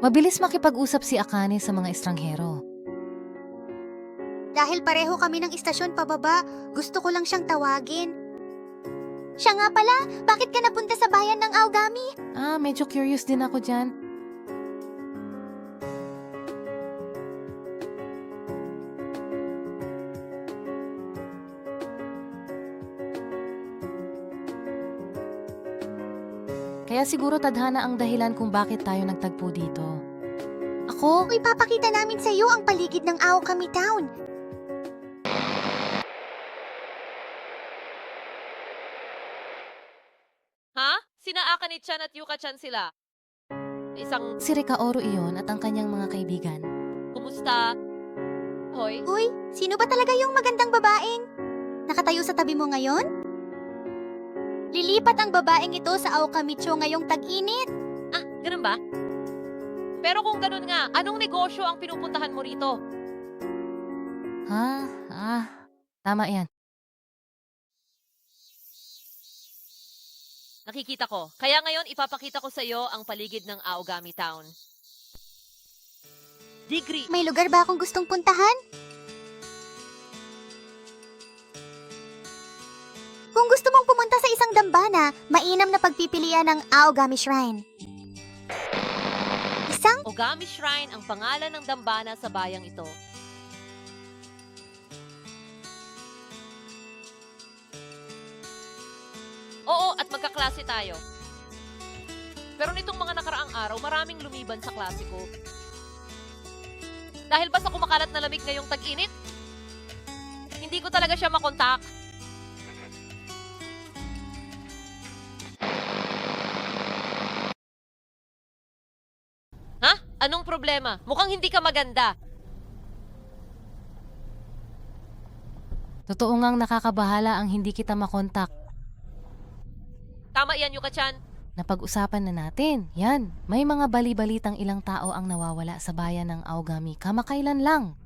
Mabilis makipag-usap si Akane sa mga estranghero. Dahil pareho kami ng istasyon pababa, gusto ko lang siyang tawagin. Siya nga pala, bakit ka napunta sa bayan ng Aogami? Medyo curious din ako dyan. Kaya siguro tadhana ang dahilan kung bakit tayo nagtagpo dito. Ako? Ipapakita namin sa iyo ang paligid ng Aogami Town. Ha? Sina Akane-chan at Yuka-chan sila. Isang Si Rikaoro iyon at ang kanyang mga kaibigan. kumusta? Hoy? Uy, sino ba talaga yung magandang babaeng nakatayo sa tabi mo ngayon? Lilipat ang babaeng ito sa Aokamicho ngayong tag-init. Ganun ba? Pero kung ganun nga, anong negosyo ang pinupuntahan mo rito? Tama yan. Nakikita ko. Kaya ngayon ipapakita ko sa iyo ang paligid ng Aogami Town. Degree. May lugar ba akong gustong puntahan? Kung gusto mong pumunta sa isang dambana, mainam na pagpipilian ng Aogami Shrine. Isang Ogami Shrine ang pangalan ng dambana sa bayang ito. Oo, at magkaklase tayo. Pero nitong mga nakaraang araw, maraming lumiban sa klase ko. Dahil ba sa kumakalat na lamig ngayong tag-init? Hindi ko talaga siya makontak. Ha? Anong problema? Mukhang hindi ka maganda. Totoo ngang nakakabahala ang hindi kita makontak. Tama yan, Yuka-chan. Napag-usapan na natin. Yan, may mga bali-balitang ilang tao ang nawawala sa bayan ng Aogami kamakailan lang.